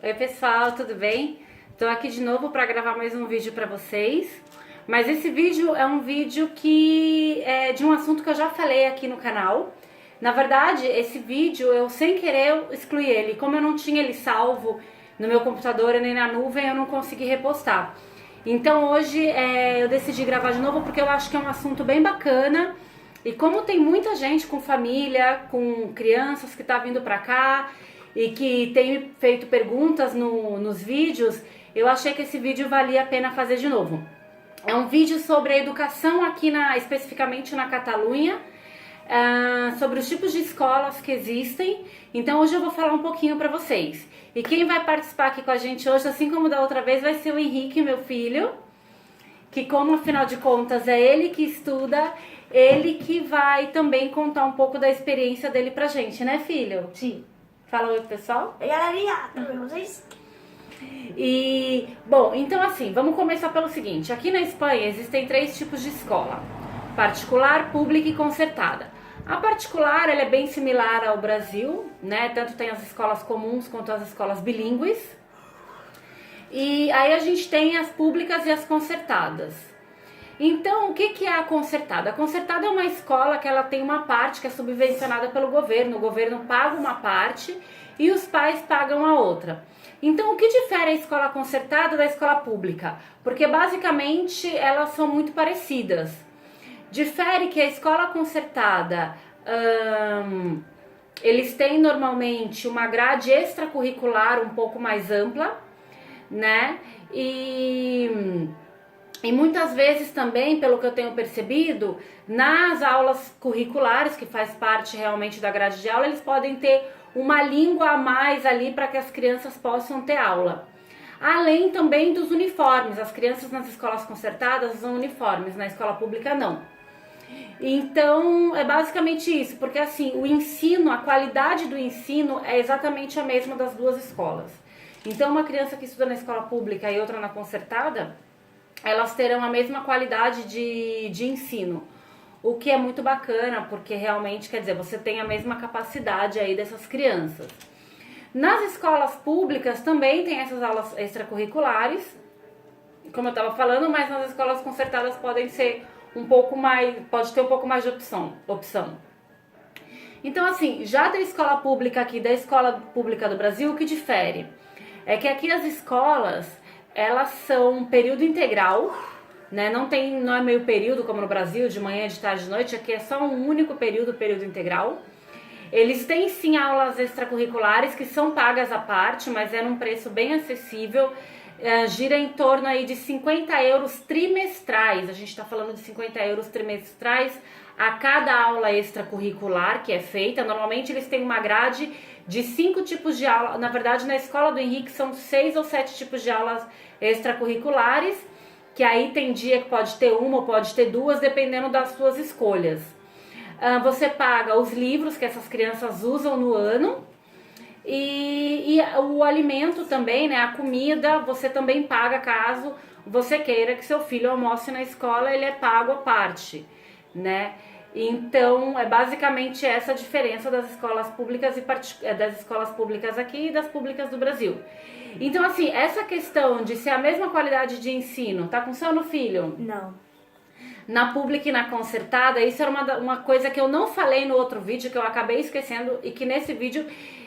Oi pessoal, tudo bem? Tô aqui de novo para gravar mais um vídeo para vocês. Mas esse vídeo é um vídeo que é de um assunto que eu já falei aqui no canal. Na verdade, esse vídeo eu sem querer excluí ele. Como eu não tinha ele salvo no meu computador nem na nuvem, eu não consegui repostar. Então hoje eu decidi gravar de novo porque eu acho que é um assunto bem bacana. E como tem muita gente com família, com crianças que tá vindo pra cá e que tem feito perguntas nos vídeos, eu achei que esse vídeo valia a pena fazer de novo. É um vídeo sobre a educação aqui especificamente na Catalunha, sobre os tipos de escolas que existem. Então hoje eu vou falar um pouquinho pra vocês. E quem vai participar aqui com a gente hoje, assim como da outra vez, vai ser o Henrique, meu filho, que como afinal de contas é ele que estuda, ele que vai também contar um pouco da experiência dele pra gente, né, filho? Sim. Fala oi, pessoal. Oi, galerinha, tudo bem com vocês? E, bom, então assim, vamos começar pelo seguinte. Aqui na Espanha existem 3 tipos de escola: particular, pública e concertada. A particular, ela é bem similar ao Brasil, né? Tanto tem as escolas comuns quanto as escolas bilíngues. E aí a gente tem as públicas e as concertadas. Então, o que é a concertada? A concertada é uma escola que ela tem uma parte que é subvencionada pelo governo. O governo paga uma parte e os pais pagam a outra. Então, o que difere a escola concertada da escola pública? Porque, basicamente, elas são muito parecidas. Difere que a escola concertada, eles têm normalmente uma grade extracurricular um pouco mais ampla, né? E muitas vezes também, pelo que eu tenho percebido, nas aulas curriculares, que faz parte realmente da grade de aula, eles podem ter uma língua a mais ali para que as crianças possam ter aula. Além também dos uniformes, as crianças nas escolas concertadas usam uniformes, na escola pública não. Então é basicamente isso, porque assim, o ensino, a qualidade do ensino é exatamente a mesma das duas escolas. Então uma criança que estuda na escola pública e outra na concertada, elas terão a mesma qualidade de ensino, o que é muito bacana, porque realmente, quer dizer, você tem a mesma capacidade aí dessas crianças. Nas escolas públicas também tem essas aulas extracurriculares, como eu estava falando, mas nas escolas concertadas podem ser um pouco mais, pode ter um pouco mais de opção. Então assim, já da escola pública aqui, da escola pública do Brasil, o que difere? É que aqui as escolas, elas são período integral, né? Não é meio período como no Brasil, de manhã, de tarde, de noite. Aqui é só um único período integral. Eles têm sim aulas extracurriculares que são pagas à parte, mas é num preço bem acessível. Gira em torno aí de 50 euros trimestrais. A gente está falando de 50 euros trimestrais a cada aula extracurricular que é feita. Normalmente eles têm uma grade de 5 tipos de aula. Na verdade, na escola do Henrique são 6 ou 7 tipos de aulas extracurriculares, que aí tem dia que pode ter uma ou pode ter duas, dependendo das suas escolhas. Você paga os livros que essas crianças usam no ano. E o alimento também, né, a comida, você também paga caso você queira que seu filho almoce na escola, ele é pago à parte, né? Então, é basicamente essa a diferença das escolas públicas das escolas públicas aqui e das públicas do Brasil. Então, assim, essa questão de ser a mesma qualidade de ensino, tá com sono, filho? Não. Na pública e na concertada, isso era uma coisa que eu não falei no outro vídeo, que eu acabei esquecendo e que nesse vídeo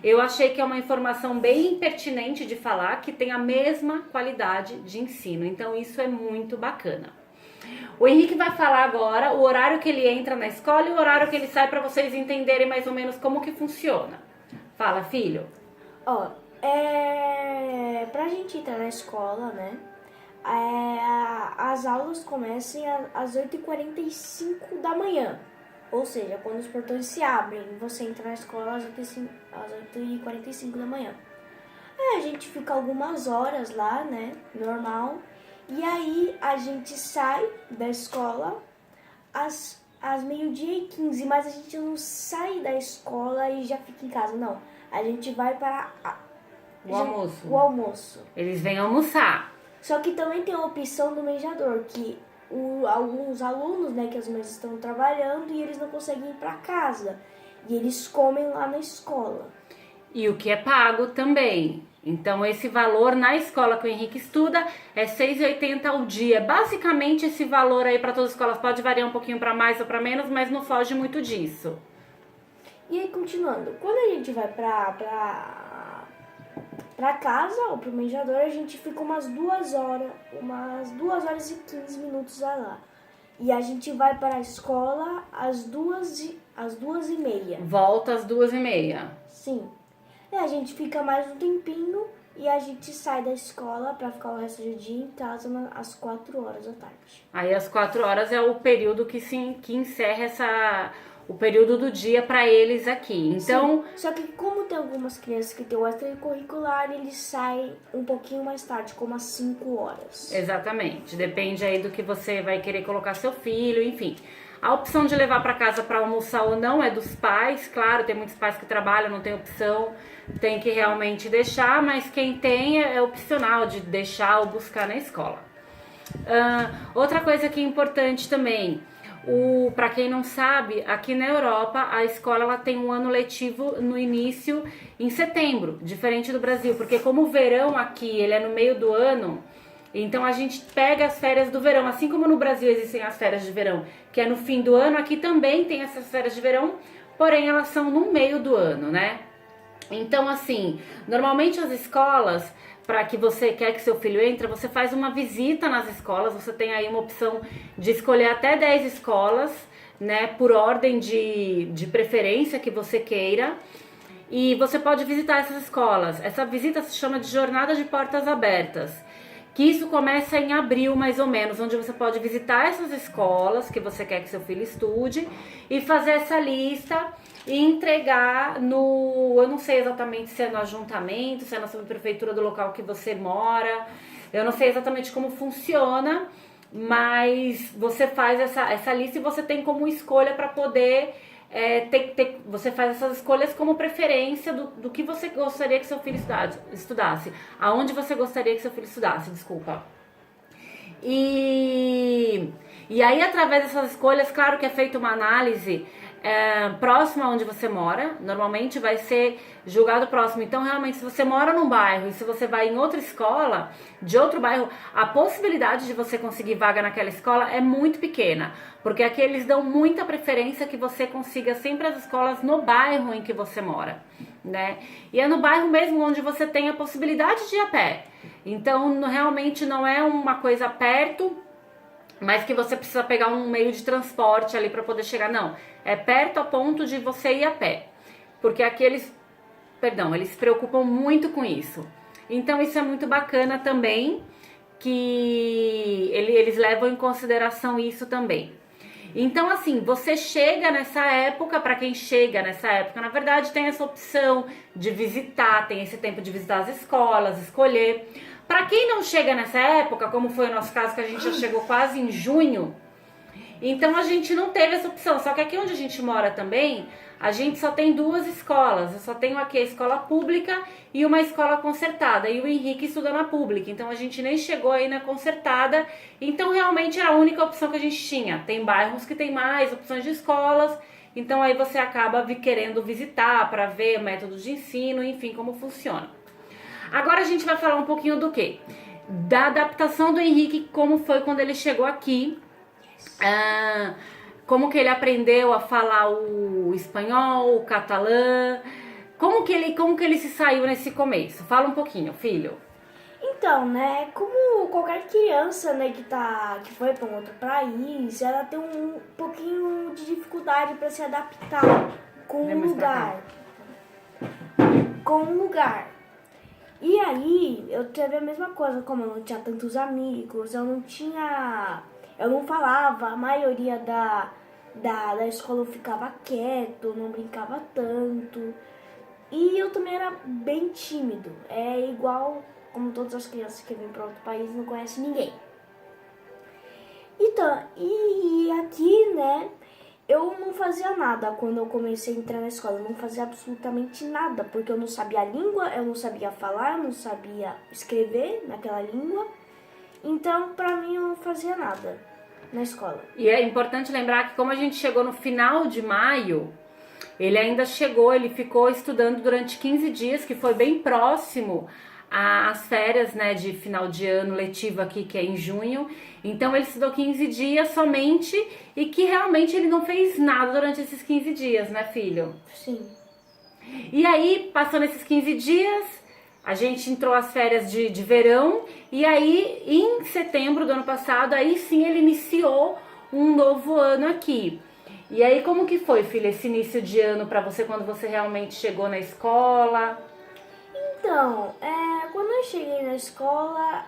eu achei que é uma informação bem pertinente de falar, que tem a mesma qualidade de ensino. Então isso é muito bacana. O Henrique vai falar agora o horário que ele entra na escola e o horário que ele sai para vocês entenderem mais ou menos como que funciona. Fala, filho. Ó, pra gente entrar na escola, né? As aulas começam às 8h45 da manhã. Ou seja, quando os portões se abrem, você entra na escola às 8h45 da manhã. Aí a gente fica algumas horas lá, né? Normal. E aí a gente sai da escola às meio-dia e 15, mas a gente não sai da escola e já fica em casa, não. A gente vai para O almoço. Eles vêm almoçar. Só que também tem a opção do manjador, que alguns alunos, né, que as mães estão trabalhando e eles não conseguem ir para casa. E eles comem lá na escola. E o que é pago também. Então, esse valor na escola que o Henrique estuda é R$ 6,80 ao dia. Basicamente, esse valor aí para todas as escolas pode variar um pouquinho para mais ou para menos, mas não foge muito disso. E aí, continuando, quando a gente vai pra casa ou pro mediador, a gente fica umas 2 horas e 15 minutos lá. E a gente vai para a escola às 2h30. Volta às 2h30. Sim. E a gente fica mais um tempinho e a gente sai da escola para ficar o resto do dia em casa às 4 horas da tarde. Aí às 4 horas é o período que encerra o período do dia para eles aqui. Então, sim. Só que como tem algumas crianças que tem o extracurricular, eles saem um pouquinho mais tarde, como às 5 horas. Exatamente. Depende aí do que você vai querer colocar seu filho, enfim. A opção de levar para casa para almoçar ou não é dos pais, claro, tem muitos pais que trabalham, não tem opção, tem que realmente deixar, mas quem tem é opcional de deixar ou buscar na escola. Outra coisa que é importante também, para quem não sabe, aqui na Europa a escola ela tem um ano letivo no início em setembro, diferente do Brasil, porque como o verão aqui ele é no meio do ano, então a gente pega as férias do verão, assim como no Brasil existem as férias de verão, que é no fim do ano, aqui também tem essas férias de verão, porém elas são no meio do ano, né? Então assim, normalmente as escolas, para que você quer que seu filho entre, você faz uma visita nas escolas, você tem aí uma opção de escolher até 10 escolas, né, por ordem de preferência que você queira, e você pode visitar essas escolas. Essa visita se chama de Jornada de Portas Abertas, que isso começa em abril, mais ou menos, onde você pode visitar essas escolas que você quer que seu filho estude e fazer essa lista e entregar eu não sei exatamente se é no ajuntamento, se é na subprefeitura do local que você mora, eu não sei exatamente como funciona, mas você faz essa lista e você tem como escolha para poder... você faz essas escolhas como preferência do que você gostaria que seu filho estudasse. Aonde você gostaria que seu filho estudasse, desculpa. E aí, através dessas escolhas, claro que é feita uma análise próxima onde você mora. Normalmente vai ser julgado próximo. Então, realmente, se você mora num bairro e se você vai em outra escola, de outro bairro, a possibilidade de você conseguir vaga naquela escola é muito pequena. Porque aqui eles dão muita preferência que você consiga sempre as escolas no bairro em que você mora, né? E é no bairro mesmo onde você tem a possibilidade de ir a pé. Então, realmente não é uma coisa perto, mas que você precisa pegar um meio de transporte ali para poder chegar. Não, é perto a ponto de você ir a pé. Porque aqui eles se preocupam muito com isso. Então, isso é muito bacana também, que eles levam em consideração isso também. Então, assim, você chega nessa época, para quem chega nessa época, na verdade, tem essa opção de visitar, tem esse tempo de visitar as escolas, escolher. Para quem não chega nessa época, como foi o nosso caso, que a gente já chegou quase em junho, então a gente não teve essa opção. Só que aqui onde a gente mora também, a gente só tem 2 escolas. Eu só tenho aqui a escola pública e uma escola concertada. E o Henrique estuda na pública, então a gente nem chegou aí na concertada. Então realmente era a única opção que a gente tinha. Tem bairros que tem mais opções de escolas, então aí você acaba querendo visitar para ver métodos de ensino, enfim, como funciona. Agora a gente vai falar um pouquinho do quê? Da adaptação do Henrique, como foi quando ele chegou aqui. Como que ele aprendeu a falar o espanhol, o catalã, como que ele se saiu nesse começo? Fala um pouquinho, filho. Então, né, como qualquer criança, né, que foi para um outro país, ela tem um pouquinho de dificuldade para se adaptar com o lugar. E aí, eu teve a mesma coisa, como eu não tinha tantos amigos, eu não falava, a maioria da escola eu ficava quieto, não brincava tanto. E eu também era bem tímido. É igual como todas as crianças que vêm para outro país não conhecem ninguém. Então, e aqui, né, eu não fazia nada quando eu comecei a entrar na escola. Eu não fazia absolutamente nada, porque eu não sabia a língua, eu não sabia falar, eu não sabia escrever naquela língua. Então, pra mim, eu não fazia nada na escola. E é importante lembrar que como a gente chegou no final de maio, Ele ainda chegou, ele ficou estudando durante 15 dias, que foi bem próximo às férias, né, de final de ano letivo aqui, que é em junho. Então ele estudou 15 dias somente e que realmente ele não fez nada durante esses 15 dias, né, filho? Sim. E aí, passando esses 15 dias, a gente entrou as férias de verão e aí, em setembro do ano passado, aí sim ele iniciou um novo ano aqui. E aí, como que foi, filha, esse início de ano pra você quando você realmente chegou na escola? Então, quando eu cheguei na escola,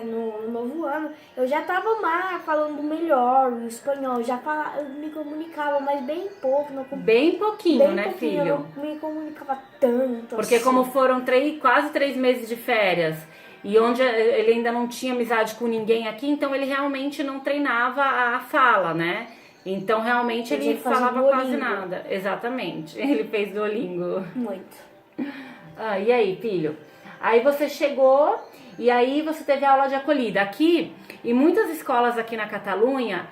no novo ano, eu já tava lá falando melhor o espanhol, eu me comunicava, mas bem pouco. Bem pouquinho, bem né, pouquinho, filho? eu não me comunicava tanto. Porque assim. como foram quase 3 meses de férias e onde ele ainda não tinha amizade com ninguém aqui, então ele realmente não treinava a fala, né? Então realmente ele falava quase nada. Exatamente, ele fez Duolingo. Muito. Ah, e aí, filho? Aí você chegou e aí você teve a aula de acolhida. Aqui, em muitas escolas aqui na Catalunha,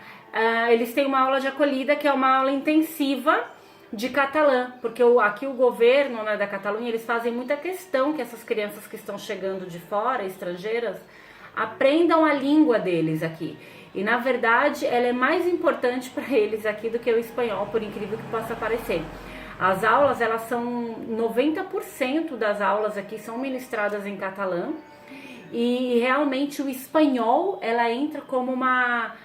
eles têm uma aula de acolhida que é uma aula intensiva de catalã, porque aqui o governo, né, da Catalunha, eles fazem muita questão que essas crianças que estão chegando de fora, estrangeiras, aprendam a língua deles aqui. E na verdade, ela é mais importante para eles aqui do que o espanhol, por incrível que possa parecer. As aulas, elas são 90% das aulas aqui são ministradas em catalã e realmente o espanhol, ela entra como uma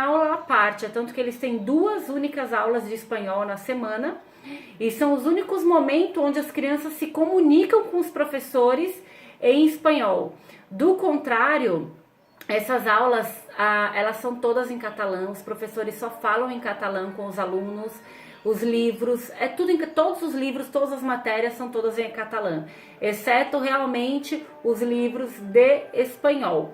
aula à parte, é tanto que eles têm 2 únicas aulas de espanhol na semana e são os únicos momentos onde as crianças se comunicam com os professores em espanhol. Do contrário, essas aulas, elas são todas em catalã, os professores só falam em catalã com os alunos, os livros, todos os livros, todas as matérias são todas em catalã, exceto realmente os livros de espanhol.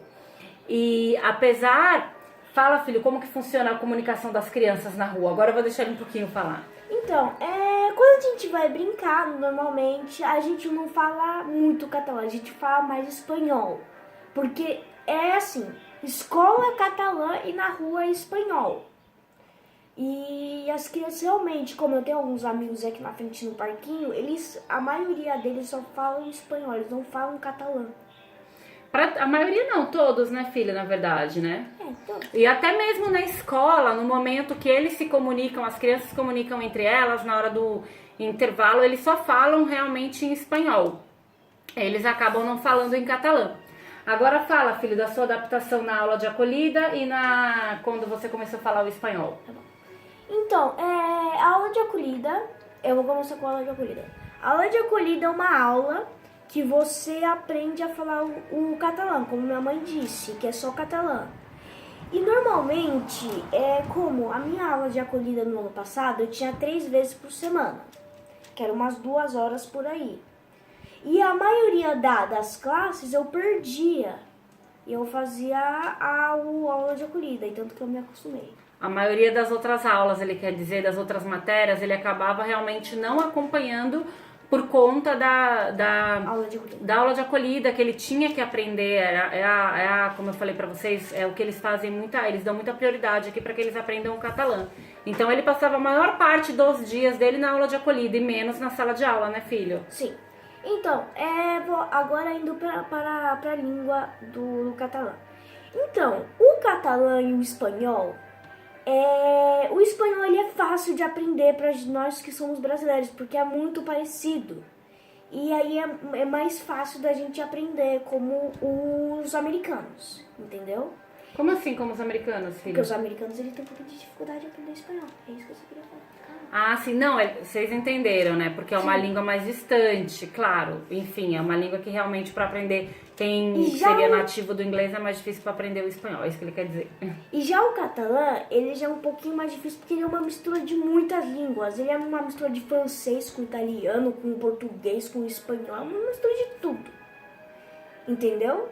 E apesar... Fala, filho, como que funciona a comunicação das crianças na rua? Agora eu vou deixar ele um pouquinho falar. Então, quando a gente vai brincar, normalmente a gente não fala muito catalã, a gente fala mais espanhol. Porque é assim, escola é catalã e na rua é espanhol. E as crianças realmente, como eu tenho alguns amigos aqui na frente no parquinho, a maioria deles só falam espanhol, eles não falam catalã. A maioria não, todos, né, filha, na verdade, né? Todos. E até mesmo na escola, no momento que eles se comunicam, as crianças se comunicam entre elas, na hora do intervalo, eles só falam realmente em espanhol. Eles acabam não falando em catalã. Agora fala, filho, da sua adaptação na aula de acolhida e quando você começou a falar o espanhol. Tá bom. Então, a aula de acolhida, eu vou começar com a aula de acolhida. A aula de acolhida é uma aula que você aprende a falar o catalã, como minha mãe disse, que é só catalã. E normalmente, como a minha aula de acolhida no ano passado, eu tinha 3 vezes por semana, que eram umas 2 horas por aí. E a maioria das classes eu perdia. E eu fazia a aula de acolhida, e tanto que eu me acostumei. A maioria das outras aulas, ele quer dizer, das outras matérias, ele acabava realmente não acompanhando por conta da aula de acolhida, que ele tinha que aprender. Como eu falei pra vocês, é o que eles fazem eles dão muita prioridade aqui para que eles aprendam o catalã. Então ele passava a maior parte dos dias dele na aula de acolhida e menos na sala de aula, né, filho? Sim. Então, agora indo para a língua do catalã. Então, o catalã e o espanhol, o espanhol ele é fácil de aprender para nós que somos brasileiros, porque é muito parecido. E aí é mais fácil da gente aprender como os americanos, entendeu? Como assim, como os americanos, filho? Porque os americanos eles têm um pouco de dificuldade de aprender espanhol. É isso que eu só queria falar. Ah, sim, não, vocês entenderam, né? Porque é uma língua mais distante, claro. Enfim, é uma língua que realmente para aprender quem seria nativo do inglês é mais difícil para aprender o espanhol, é isso que ele quer dizer. E já o catalã, ele já é um pouquinho mais difícil porque ele é uma mistura de muitas línguas. Ele é uma mistura de francês com italiano, com português, com espanhol, é uma mistura de tudo. Entendeu?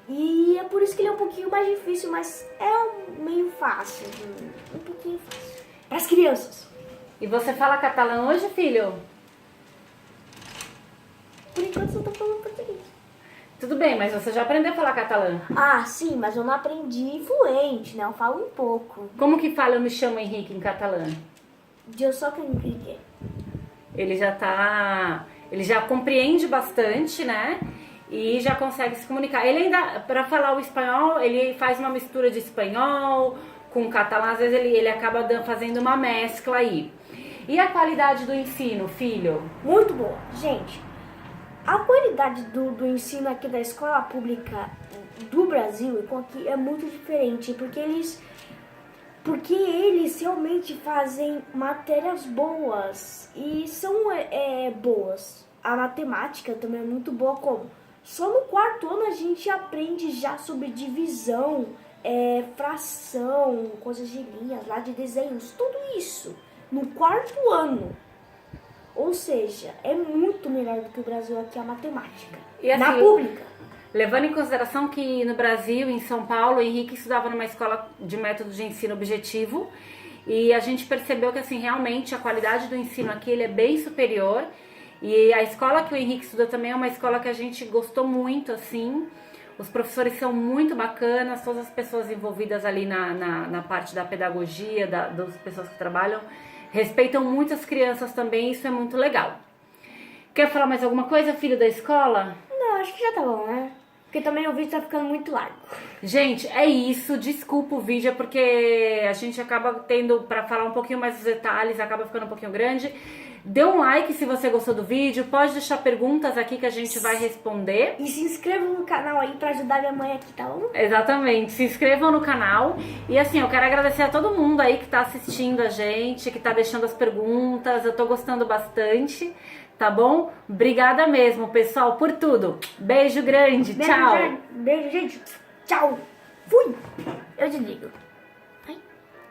E é por isso que ele é um pouquinho mais difícil, mas é meio fácil, um pouquinho fácil. Para as crianças. E você fala catalã hoje, filho? Por enquanto eu tô falando português. Tudo bem, mas você já aprendeu a falar catalã? Ah, sim, mas eu não aprendi fluente, né? Eu falo um pouco. Como que fala eu me chamo Henrique em catalã? Eu só que eu não cliquei. Ele já compreende bastante, né? E já consegue se comunicar. Ele ainda, para falar o espanhol, ele faz uma mistura de espanhol com catalão, às vezes ele acaba fazendo uma mescla aí. E a qualidade do ensino, filho? Muito boa. Gente, a qualidade do ensino aqui da escola pública do Brasil e com aqui é muito diferente, porque eles realmente fazem matérias boas e são boas. A matemática também é muito boa, como só no quarto ano a gente aprende já sobre divisão, fração, coisas de linhas, lá de desenhos, tudo isso no quarto ano. Ou seja, é muito melhor do que o Brasil aqui a matemática. E assim, na pública. Levando em consideração que no Brasil, em São Paulo, o Henrique estudava numa escola de método de ensino objetivo e a gente percebeu que assim, realmente a qualidade do ensino aqui ele é bem superior. E a escola que o Henrique estuda também é uma escola que a gente gostou muito, assim. Os professores são muito bacanas, todas as pessoas envolvidas ali na parte da pedagogia, das pessoas que trabalham, respeitam muito as crianças também, isso é muito legal. Quer falar mais alguma coisa, filho da escola? Não, acho que já tá bom, né? Porque também o vídeo tá ficando muito largo. Gente, é isso. Desculpa o vídeo, é porque a gente acaba tendo, pra falar um pouquinho mais dos detalhes, acaba ficando um pouquinho grande. Dê um like se você gostou do vídeo, pode deixar perguntas aqui que a gente vai responder. E se inscreva no canal aí pra ajudar minha mãe aqui, tá bom? Exatamente, se inscrevam no canal. E assim, eu quero agradecer a todo mundo aí que tá assistindo a gente, que tá deixando as perguntas, eu tô gostando bastante, tá bom? Obrigada mesmo, pessoal, por tudo. Beijo grande, tchau! Beijo, gente. Tchau. Fui. Eu desligo.